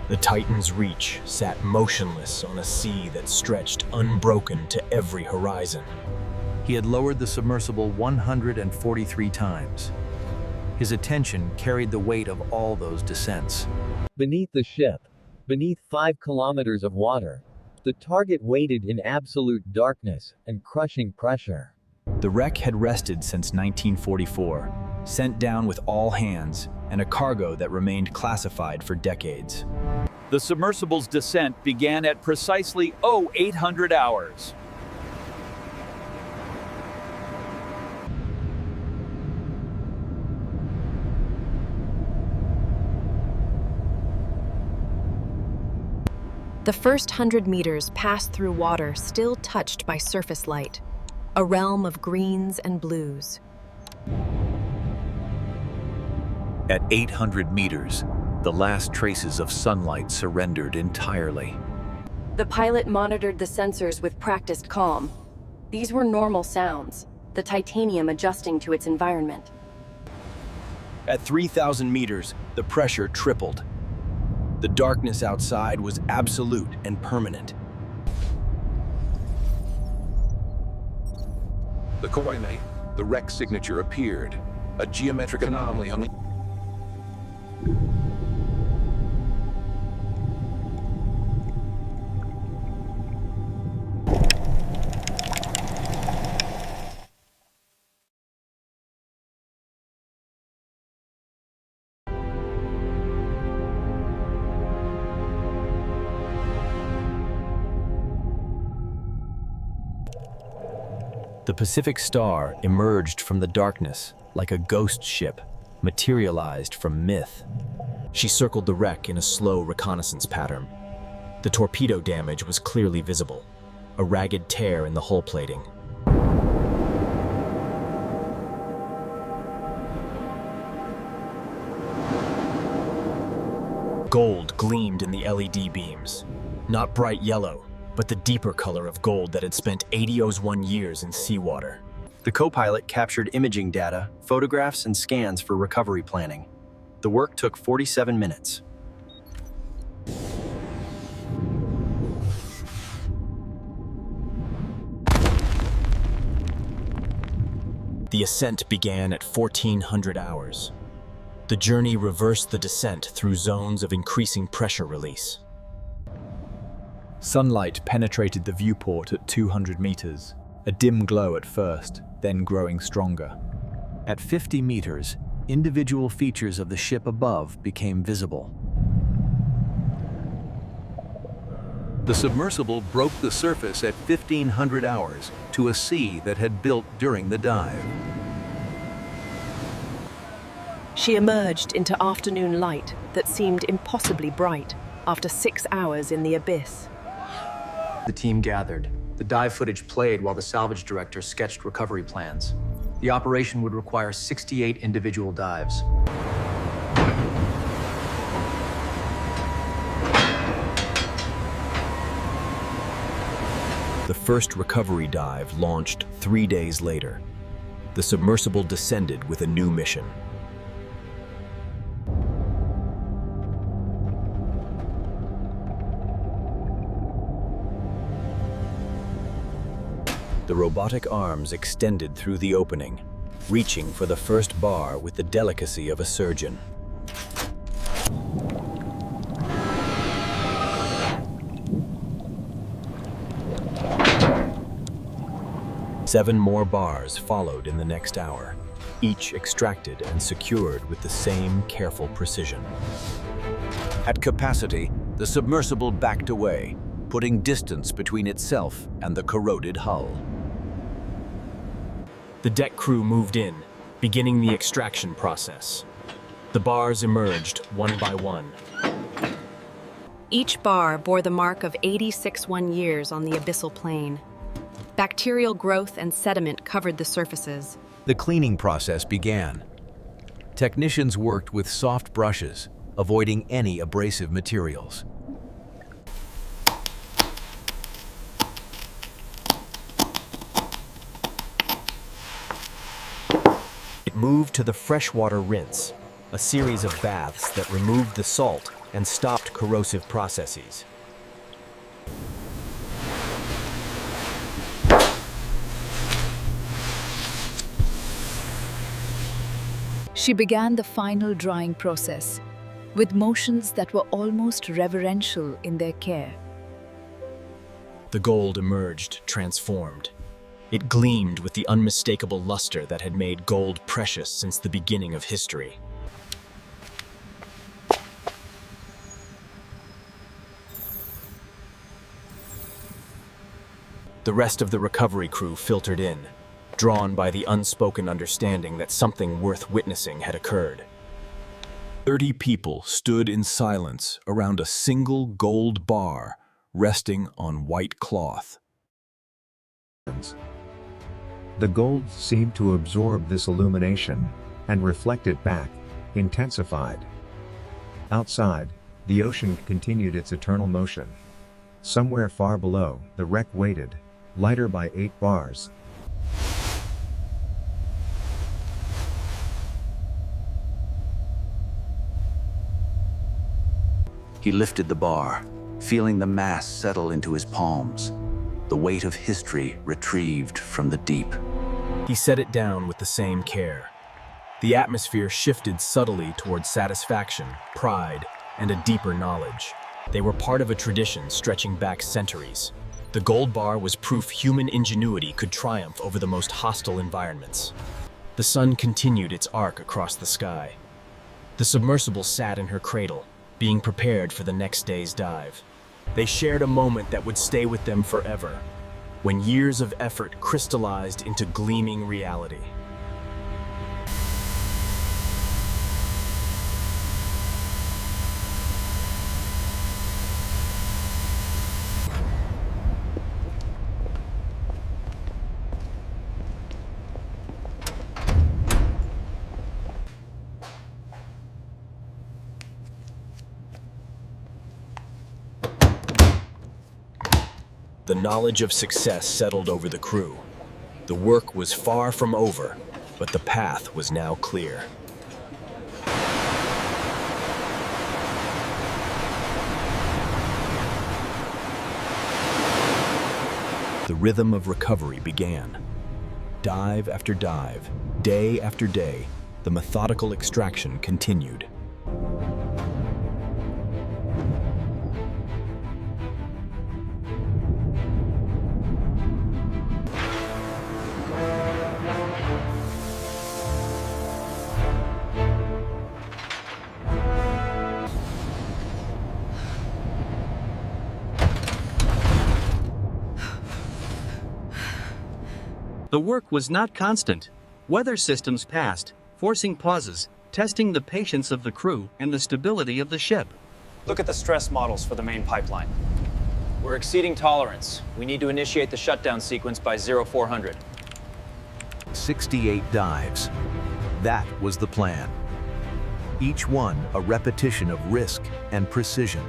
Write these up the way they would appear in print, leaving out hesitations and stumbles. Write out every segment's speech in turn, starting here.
The Titan's Reach sat motionless on a sea that stretched unbroken to every horizon. He had lowered the submersible 143 times. His attention carried the weight of all those descents. Beneath the ship, beneath 5 kilometers of water, the target waited in absolute darkness and crushing pressure. The wreck had rested since 1944, sent down with all hands and a cargo that remained classified for decades. The submersible's descent began at precisely 0800 hours. The first 100 meters passed through water still touched by surface light, a realm of greens and blues. At 800 meters, the last traces of sunlight surrendered entirely. The pilot monitored the sensors with practiced calm. These were normal sounds, the titanium adjusting to its environment. At 3,000 meters, the pressure tripled. The darkness outside was absolute and permanent. The coordinate, the wreck signature appeared, a geometric anomaly on the... The Pacific Star emerged from the darkness like a ghost ship, materialized from myth. She circled the wreck in a slow reconnaissance pattern. The torpedo damage was clearly visible, a ragged tear in the hull plating. Gold gleamed in the LED beams, not bright yellow, but the deeper color of gold that had spent 80 years in seawater. The co-pilot captured imaging data, photographs, and scans for recovery planning. The work took 47 minutes. The ascent began at 1400 hours. The journey reversed the descent through zones of increasing pressure release. Sunlight penetrated the viewport at 200 meters, a dim glow at first, then growing stronger. At 50 meters, individual features of the ship above became visible. The submersible broke the surface at 1500 hours to a sea that had built during the dive. She emerged into afternoon light that seemed impossibly bright after 6 hours in the abyss. The team gathered. The dive footage played while the salvage director sketched recovery plans. The operation would require 68 individual dives. The first recovery dive launched 3 days later. The submersible descended with a new mission. The robotic arms extended through the opening, reaching for the first bar with the delicacy of a surgeon. Seven more bars followed in the next hour, each extracted and secured with the same careful precision. At capacity, the submersible backed away, putting distance between itself and the corroded hull. The deck crew moved in, beginning the extraction process. The bars emerged one by one. Each bar bore the mark of 86 years on the abyssal plain. Bacterial growth and sediment covered the surfaces. The cleaning process began. Technicians worked with soft brushes, avoiding any abrasive materials. It moved to the freshwater rinse, a series of baths that removed the salt and stopped corrosive processes. She began the final drying process, with motions that were almost reverential in their care. The gold emerged, transformed. It gleamed with the unmistakable luster that had made gold precious since the beginning of history. The rest of the recovery crew filtered in, drawn by the unspoken understanding that something worth witnessing had occurred. 30 people stood in silence around a single gold bar resting on white cloth. The gold seemed to absorb this illumination and reflect it back, intensified. Outside, the ocean continued its eternal motion. Somewhere far below, the wreck waited, lighter by 8 bars. He lifted the bar, feeling the mass settle into his palms, the weight of history retrieved from the deep. He set it down with the same care. The atmosphere shifted subtly towards satisfaction, pride, and a deeper knowledge. They were part of a tradition stretching back centuries. The gold bar was proof human ingenuity could triumph over the most hostile environments. The sun continued its arc across the sky. The submersible sat in her cradle, being prepared for the next day's dive. They shared a moment that would stay with them forever, when years of effort crystallized into gleaming reality. The knowledge of success settled over the crew. The work was far from over, but the path was now clear. The rhythm of recovery began. Dive after dive, day after day, the methodical extraction continued. The work was not constant. Weather systems passed, forcing pauses, testing the patience of the crew and the stability of the ship. Look at the stress models for the main pipeline. We're exceeding tolerance. We need to initiate the shutdown sequence by 0400. 68 dives. That was the plan. Each one a repetition of risk and precision.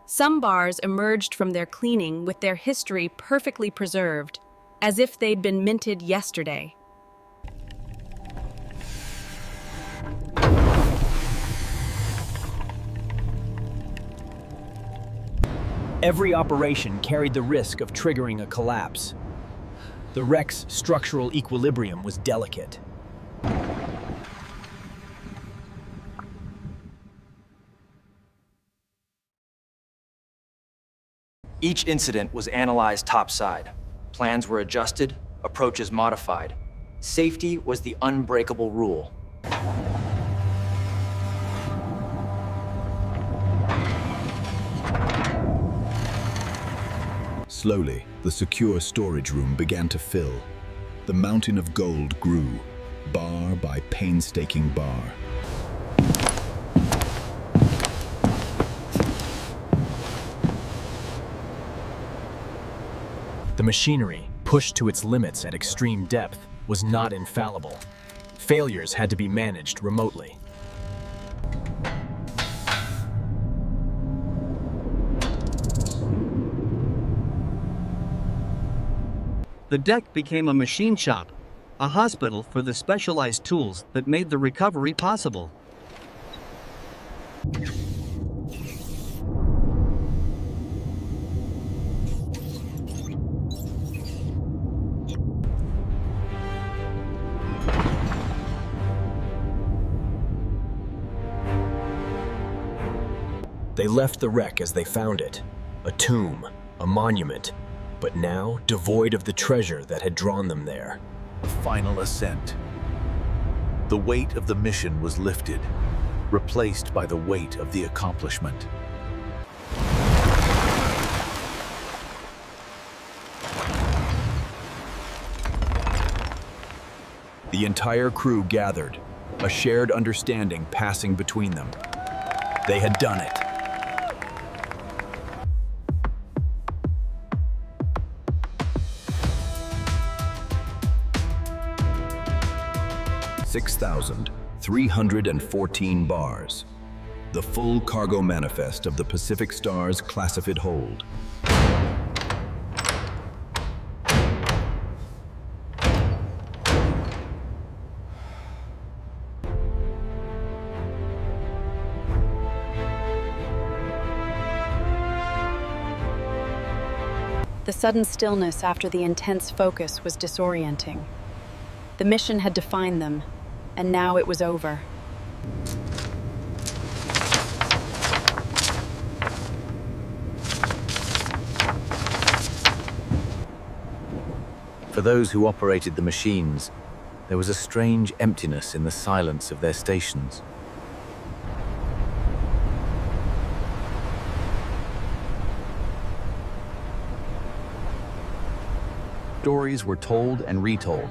Some bars emerged from their cleaning with their history perfectly preserved, as if they'd been minted yesterday. Every operation carried the risk of triggering a collapse. The wreck's structural equilibrium was delicate. Each incident was analyzed topside. Plans were adjusted, approaches modified. Safety was the unbreakable rule. Slowly, the secure storage room began to fill. The mountain of gold grew, bar by painstaking bar. The machinery, pushed to its limits at extreme depth, was not infallible. Failures had to be managed remotely. The deck became a machine shop, a hospital for the specialized tools that made the recovery possible. They left the wreck as they found it, a tomb, a monument, but now devoid of the treasure that had drawn them there. The final ascent. The weight of the mission was lifted, replaced by the weight of the accomplishment. The entire crew gathered, a shared understanding passing between them. They had done it. 6,314 bars. The full cargo manifest of the Pacific Star's classified hold. The sudden stillness after the intense focus was disorienting. The mission had defined them, and now it was over. For those who operated the machines, there was a strange emptiness in the silence of their stations. Stories were told and retold.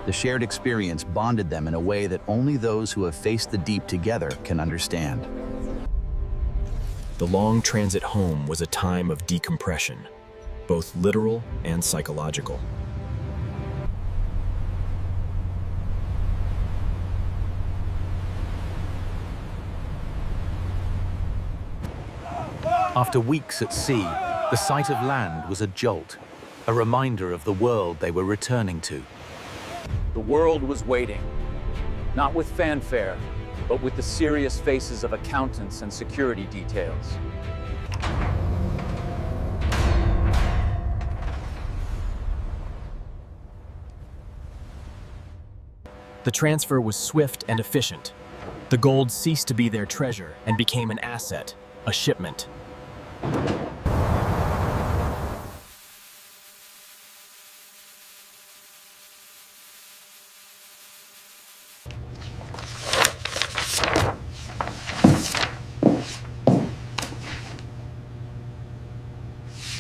The shared experience bonded them in a way that only those who have faced the deep together can understand. The long transit home was a time of decompression, both literal and psychological. After weeks at sea, the sight of land was a jolt, a reminder of the world they were returning to. The world was waiting, not with fanfare, but with the serious faces of accountants and security details. The transfer was swift and efficient. The gold ceased to be their treasure and became an asset, a shipment.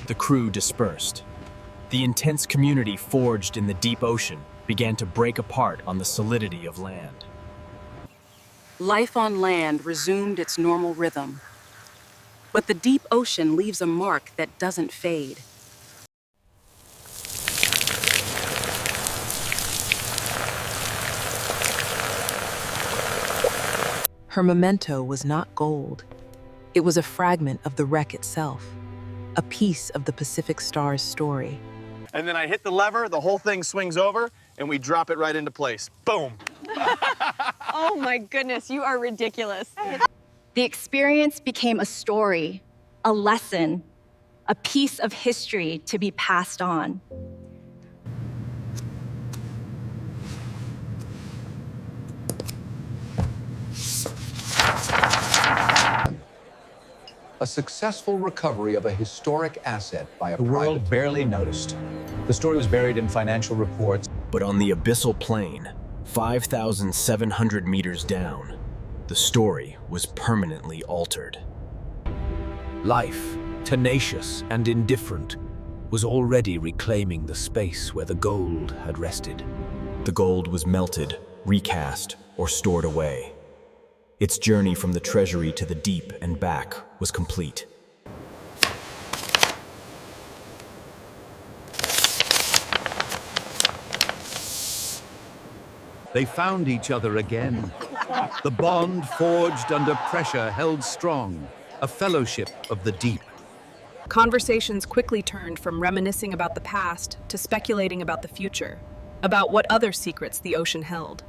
The crew dispersed. The intense community forged in the deep ocean began to break apart on the solidity of land. Life on land resumed its normal rhythm. But the deep ocean leaves a mark that doesn't fade. Her memento was not gold. It was a fragment of the wreck itself, a piece of the Pacific Star's story. And then I hit the lever, the whole thing swings over, and we drop it right into place. Boom! Oh my goodness, you are ridiculous. The experience became a story, a lesson, a piece of history to be passed on. A successful recovery of a historic asset by a The world barely noticed. The story was buried in financial reports. But on the abyssal plain, 5,700 meters down, the story was permanently altered. Life, tenacious and indifferent, was already reclaiming the space where the gold had rested. The gold was melted, recast, or stored away. Its journey from the treasury to the deep and back was complete. They found each other again. The bond forged under pressure held strong, a fellowship of the deep. Conversations quickly turned from reminiscing about the past to speculating about the future, about what other secrets the ocean held.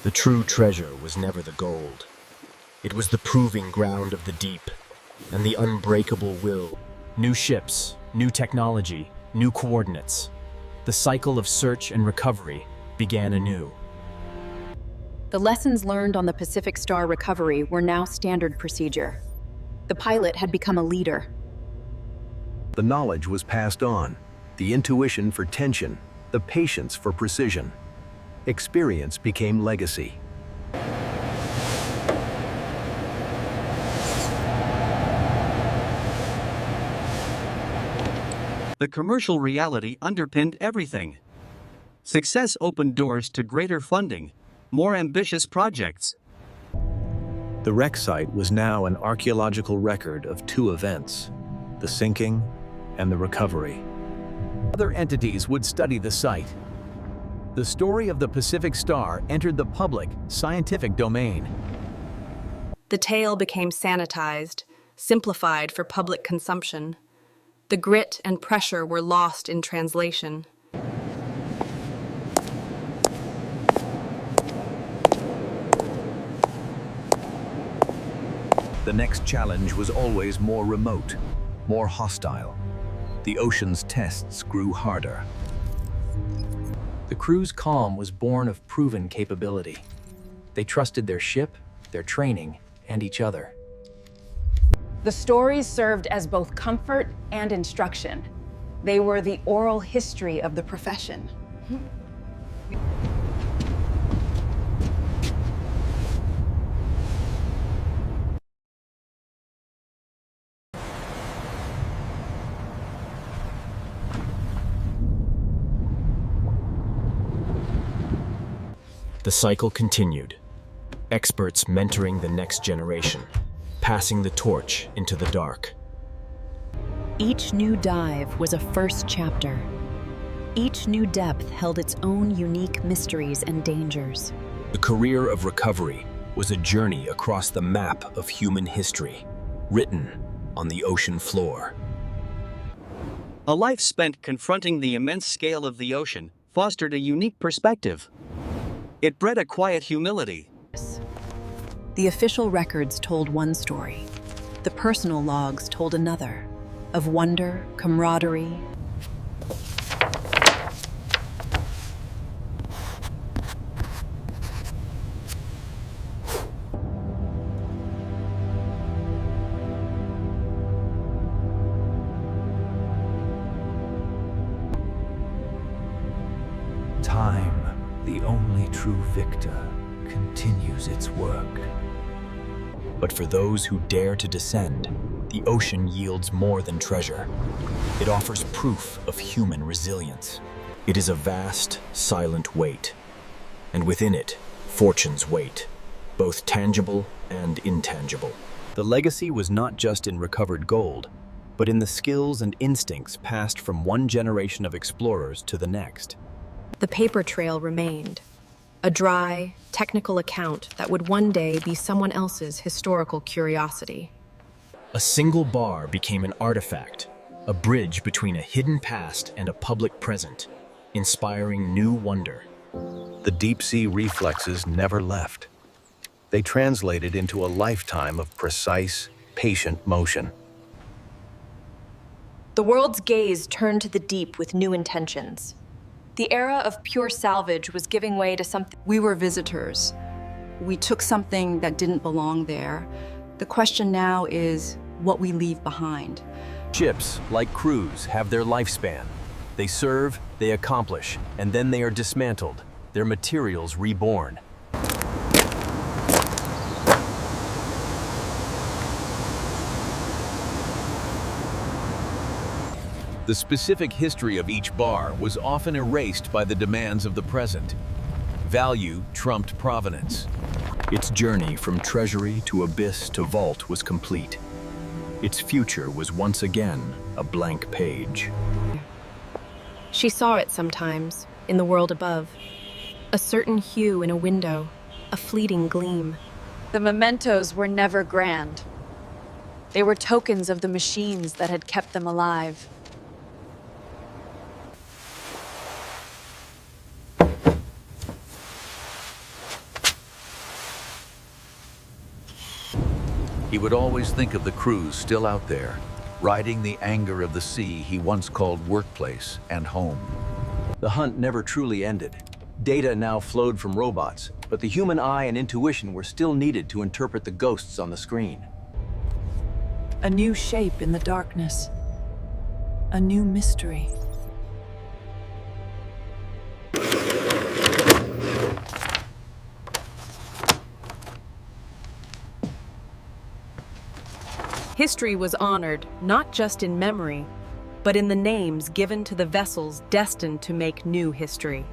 The true treasure was never the gold. It was the proving ground of the deep and the unbreakable will. New ships, new technology, new coordinates. The cycle of search and recovery began anew. The lessons learned on the Pacific Star recovery were now standard procedure. The pilot had become a leader. The knowledge was passed on, the intuition for tension, the patience for precision. Experience became legacy. The commercial reality underpinned everything. Success opened doors to greater funding, more ambitious projects. The wreck site was now an archaeological record of two events, the sinking and the recovery. Other entities would study the site. The story of the Pacific Star entered the public, scientific domain. The tale became sanitized, simplified for public consumption. The grit and pressure were lost in translation. The next challenge was always more remote, more hostile. The ocean's tests grew harder. The crew's calm was born of proven capability. They trusted their ship, their training, and each other. The stories served as both comfort and instruction. They were the oral history of the profession. The cycle continued, experts mentoring the next generation, passing the torch into the dark. Each new dive was a first chapter. Each new depth held its own unique mysteries and dangers. The career of recovery was a journey across the map of human history, written on the ocean floor. A life spent confronting the immense scale of the ocean fostered a unique perspective. It bred a quiet humility. The official records told one story. The personal logs told another, of wonder, camaraderie. Time, the only true victor, continues its work. But for those who dare to descend, the ocean yields more than treasure. It offers proof of human resilience. It is a vast, silent weight, and within it, fortunes wait, both tangible and intangible. The legacy was not just in recovered gold, but in the skills and instincts passed from one generation of explorers to the next. The paper trail remained, a dry, technical account that would one day be someone else's historical curiosity. A single bar became an artifact, a bridge between a hidden past and a public present, inspiring new wonder. The deep-sea reflexes never left. They translated into a lifetime of precise, patient motion. The world's gaze turned to the deep with new intentions. The era of pure salvage was giving way to something. We were visitors. We took something that didn't belong there. The question now is what we leave behind. Ships, like crews, have their lifespan. They serve, they accomplish, and then they are dismantled, their materials reborn. The specific history of each bar was often erased by the demands of the present. Value trumped provenance. Its journey from treasury to abyss to vault was complete. Its future was once again a blank page. She saw it sometimes, in the world above, A certain hue in a window, a fleeting gleam. The mementos were never grand. They were tokens of the machines that had kept them alive. He would always think of the crews still out there, riding the anger of the sea he once called workplace and home. The hunt never truly ended. Data now flowed from robots, but the human eye and intuition were still needed to interpret the ghosts on the screen. A new shape in the darkness. A new mystery. History was honored, not just in memory, but in the names given to the vessels destined to make new history.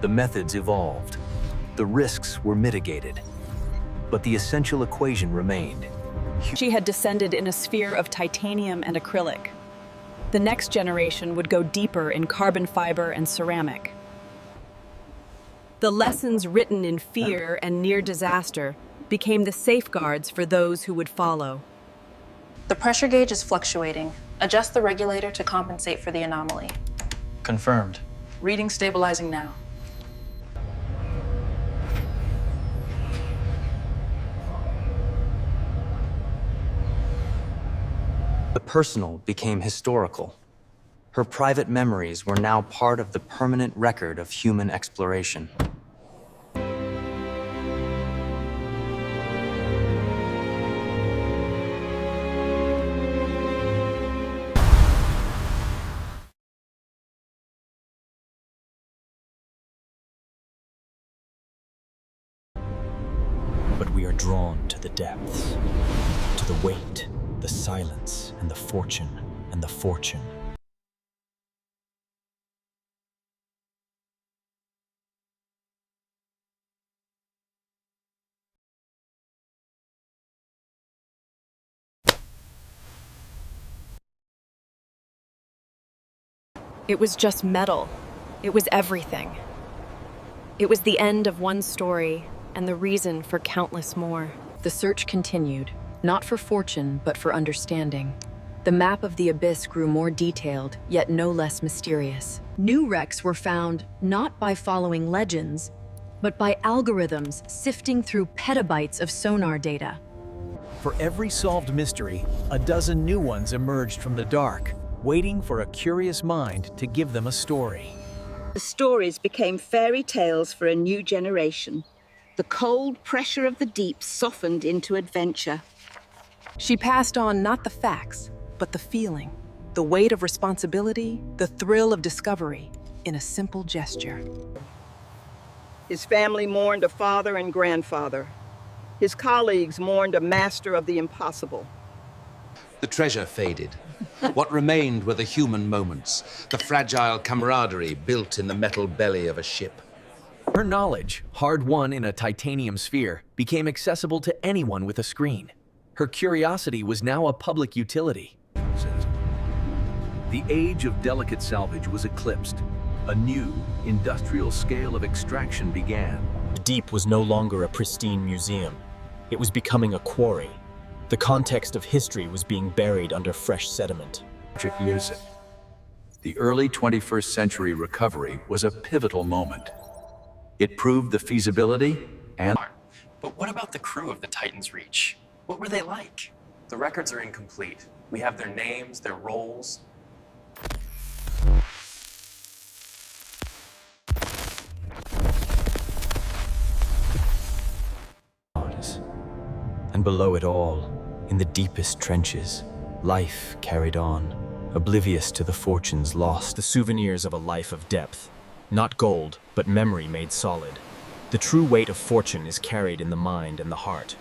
The methods evolved. The risks were mitigated. But the essential equation remained. She had descended in a sphere of titanium and acrylic. The next generation would go deeper in carbon fiber and ceramic. The lessons written in fear and near disaster became the safeguards for those who would follow. The pressure gauge is fluctuating. Adjust the regulator to compensate for the anomaly. Confirmed. Reading stabilizing now. The personal became historical. Her private memories were now part of the permanent record of human exploration. But we are drawn to the depths, to the weight, the silence, and the fortune, and the fortune. It was just metal. It was everything. It was the end of one story and the reason for countless more. The search continued, not for fortune, but for understanding. The map of the abyss grew more detailed, yet no less mysterious. New wrecks were found not by following legends, but by algorithms sifting through petabytes of sonar data. For every solved mystery, a dozen new ones emerged from the dark, waiting for a curious mind to give them a story. The stories became fairy tales for a new generation. The cold pressure of the deep softened into adventure. She passed on not the facts, but the feeling, the weight of responsibility, the thrill of discovery, in a simple gesture. His family mourned a father and grandfather. His colleagues mourned a master of the impossible. The treasure faded. What remained were the human moments, the fragile camaraderie built in the metal belly of a ship. Her knowledge, hard-won in a titanium sphere, became accessible to anyone with a screen. Her curiosity was now a public utility. The age of delicate salvage was eclipsed. A new, industrial scale of extraction began. The deep was no longer a pristine museum. It was becoming a quarry. The context of history was being buried under fresh sediment. The early 21st century recovery was a pivotal moment. It proved the feasibility and... But what about the crew of the Titan's Reach? What were they like? The records are incomplete. We have their names, their roles. And below it all, in the deepest trenches, life carried on, oblivious to the fortunes lost, the souvenirs of a life of depth. Not gold, but memory made solid. The true weight of fortune is carried in the mind and the heart.